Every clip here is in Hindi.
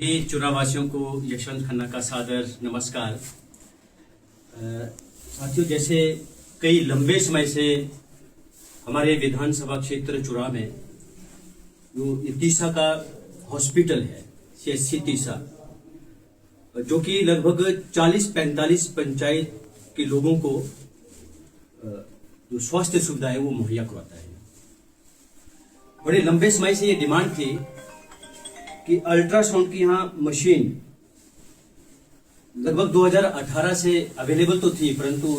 चुनावासियों को यशवंत खन्ना का सादर नमस्कार। साथियों, जैसे कई लंबे समय से हमारे विधानसभा क्षेत्र चुरा में जो तीसा का हॉस्पिटल है, CHC तीसा, जो कि लगभग 40-45 पंचायत के लोगों को जो स्वास्थ्य सुविधाएं वो मुहैया करवाता है। बड़े लंबे समय से ये डिमांड थी कि अल्ट्रासाउंड की यहाँ मशीन लगभग 2018 से अवेलेबल तो थी, परंतु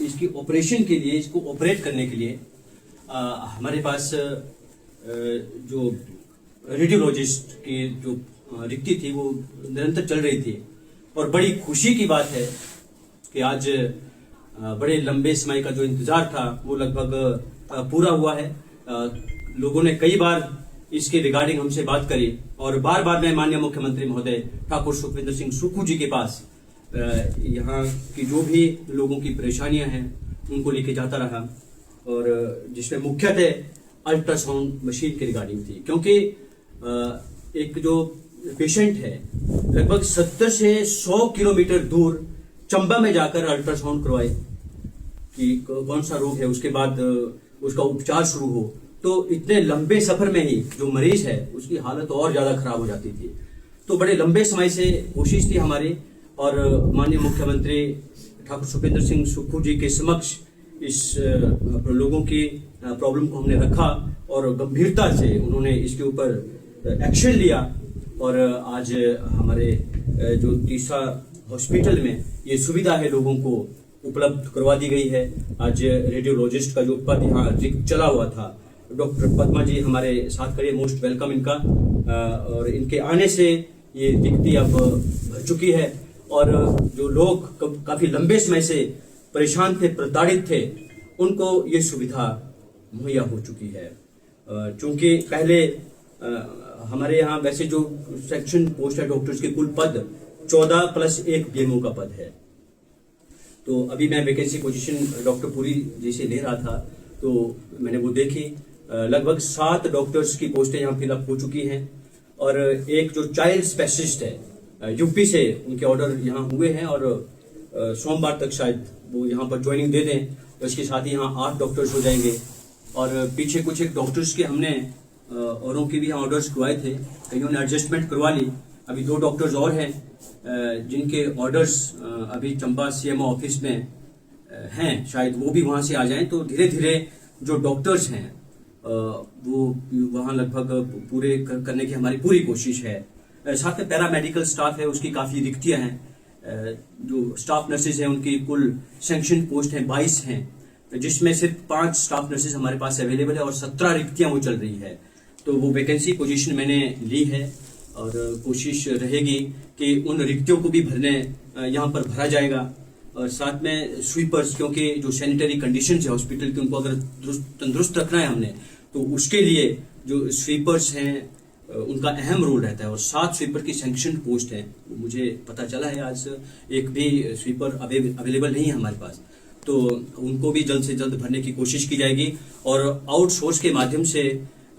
इसकी ऑपरेशन के लिए, इसको ऑपरेट करने के लिए हमारे पास जो रेडियोलॉजिस्ट की जो रिक्ति थी वो निरंतर चल रही थी। और बड़ी खुशी की बात है कि आज बड़े लंबे समय का जो इंतजार था वो लगभग पूरा हुआ है। लोगों ने कई बार इसके रिगार्डिंग हमसे बात करी और बार बार मैं माननीय मुख्यमंत्री महोदय ठाकुर सुखविंदर सिंह सुक्खू जी के पास यहाँ की जो भी लोगों की परेशानियां हैं उनको लेके जाता रहा, और जिसमें मुख्यतः अल्ट्रासाउंड मशीन के रिगार्डिंग थी। क्योंकि एक जो पेशेंट है लगभग 70 से 100 किलोमीटर दूर चंबा में जाकर अल्ट्रासाउंड करवाए कि कौन सा रोग है, उसके बाद उसका उपचार शुरू हो, तो इतने लंबे सफर में ही जो मरीज है उसकी हालत और ज्यादा खराब हो जाती थी। तो बड़े लंबे समय से कोशिश थी हमारी, और माननीय मुख्यमंत्री ठाकुर सुखविंदर सिंह सुक्खू जी के समक्ष इस लोगों की प्रॉब्लम को हमने रखा और गंभीरता से उन्होंने इसके ऊपर एक्शन लिया। और आज हमारे जो तीसा हॉस्पिटल में ये सुविधा है लोगों को उपलब्ध करवा दी गई है। आज रेडियोलॉजिस्ट का जो पद यहाँ रिक्त चला हुआ था, डॉक्टर पद्मा जी हमारे साथ खड़े, मोस्ट वेलकम इनका। और इनके आने से ये रिक्ति अब भर चुकी है, और जो लोग काफी लंबे समय से परेशान थे, प्रताड़ित थे, उनको ये सुविधा मुहैया हो चुकी है। चूंकि पहले हमारे यहाँ वैसे जो सेक्शन पोस्ट है डॉक्टर्स के कुल पद 14+1 BMO का पद है। तो अभी मैं वैकेंसी पोजीशन डॉक्टर पुरी जी से ले रहा था, तो मैंने वो देखी, लगभग 7 डॉक्टर्स की पोस्टें यहाँ फिलअप हो चुकी हैं। और एक जो चाइल्ड स्पेशलिस्ट है यूपी से, उनके ऑर्डर यहाँ हुए हैं और सोमवार तक शायद वो यहाँ पर ज्वाइनिंग दे दें, तो इसके साथ ही यहाँ 8 डॉक्टर्स हो जाएंगे। और पीछे कुछ एक डॉक्टर्स के हमने औरों के भी यहाँ ऑर्डर्स करवाए थे, कईयों ने एडजस्टमेंट करवा ली। अभी 2 डॉक्टर्स और हैं जिनके ऑर्डर्स अभी चंबा CMO ऑफिस में हैं, शायद वो भी वहां से आ जाएं। तो धीरे धीरे जो डॉक्टर्स हैं वो वहां लगभग पूरे करने की हमारी पूरी कोशिश है। साथ में पैरामेडिकल स्टाफ है, उसकी काफी रिक्तियां हैं। जो स्टाफ नर्सेज हैं उनकी कुल सैंक्शन पोस्ट हैं 22 हैं, जिसमें सिर्फ 5 स्टाफ नर्सेज हमारे पास अवेलेबल है और 17 रिक्तियां वो चल रही है। तो वो वैकेंसी पोजीशन मैंने ली है और कोशिश रहेगी कि उन रिक्तियों को भी भरने यहाँ पर भरा जाएगा। और साथ में स्वीपर्स, क्योंकि जो सैनिटरी कंडीशन है हॉस्पिटल की, उनको अगर तंदुरुस्त रखना है हमने, तो उसके लिए जो स्वीपर्स हैं उनका अहम रोल रहता है। और 7 स्वीपर की सैंक्शन पोस्ट है, मुझे पता चला है आज एक भी स्वीपर अवेलेबल नहीं है हमारे पास, तो उनको भी जल्द से जल्द भरने की कोशिश की जाएगी। और आउटसोर्स के माध्यम से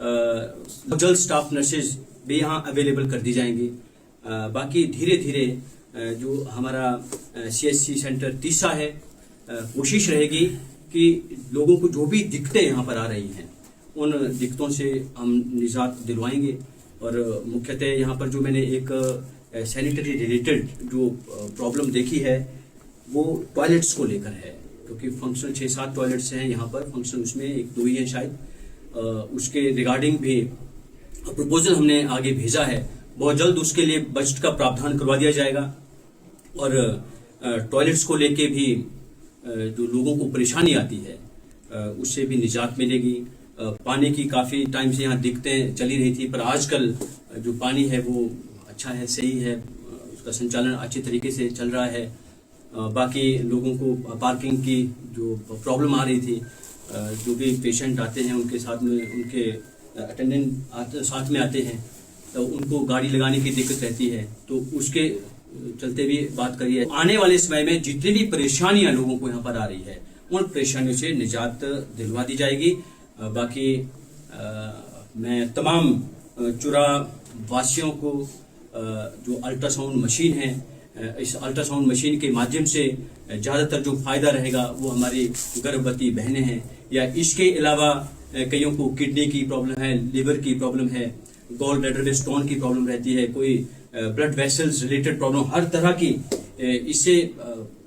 जल्द स्टाफ नर्सेज भी यहाँ अवेलेबल कर दी जाएंगी। बाकी धीरे धीरे जो हमारा CHC सेंटर तीसा है, कोशिश रहेगी कि लोगों को जो भी दिक्कतें यहाँ पर आ रही हैं उन दिक्कतों से हम निजात दिलवाएंगे। और मुख्यतः यहाँ पर जो मैंने एक सैनिटरी रिलेटेड जो प्रॉब्लम देखी है वो टॉयलेट्स को लेकर है, क्योंकि फंक्शनल 6-7 टॉयलेट्स हैं यहाँ पर, फंक्शनल उसमें 1-2 ही हैं शायद। उसके रिगार्डिंग भी प्रपोजल हमने आगे भेजा है, बहुत जल्द उसके लिए बजट का प्रावधान करवा दिया जाएगा। और टॉयलेट्स को लेके भी जो लोगों को परेशानी आती है उससे भी निजात मिलेगी। पानी की काफी टाइम से यहाँ दिक्कतें चली रही थी, पर आजकल जो पानी है वो अच्छा है, सही है, उसका संचालन अच्छे तरीके से चल रहा है। बाकी लोगों को पार्किंग की जो प्रॉब्लम आ रही थी, जो भी पेशेंट आते हैं उनके साथ में उनके अटेंडेंट साथ में आते हैं, तो उनको गाड़ी लगाने की दिक्कत रहती है, तो उसके चलते भी बात करिए। आने वाले समय में जितनी भी परेशानियां लोगों को यहाँ पर आ रही है उन परेशानियों से निजात दिलवा दी जाएगी। बाकी मैं तमाम चुरा वासियों को जो अल्ट्रासाउंड मशीन है, इस अल्ट्रासाउंड मशीन के माध्यम से ज़्यादातर जो फायदा रहेगा वो हमारी गर्भवती बहनें हैं, या इसके अलावा कईयों को किडनी की प्रॉब्लम है, लिवर की प्रॉब्लम है, गॉल ब्लैडर में स्टोन की प्रॉब्लम रहती है, कोई ब्लड वेसल्स रिलेटेड प्रॉब्लम, हर तरह की इससे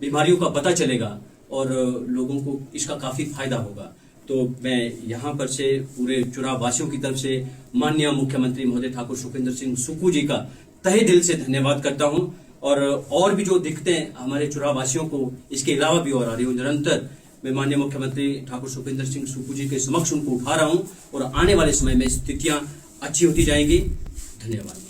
बीमारियों का पता चलेगा और लोगों को इसका काफ़ी फायदा होगा। तो मैं यहाँ पर से पूरे चुनाव वासियों की तरफ से माननीय मुख्यमंत्री महोदय ठाकुर सुखविंदर सिंह सुक्खू जी का तहे दिल से धन्यवाद करता हूँ। और भी जो दिक्कतें हमारे चुनाव वासियों को इसके अलावा भी और आ रही हो, निरंतर मैं माननीय मुख्यमंत्री ठाकुर सुखविंदर सिंह सुक्खू जी के समक्ष उनको उठा रहा हूँ और आने वाले समय में स्थितियां अच्छी होती जाएंगी। धन्यवाद।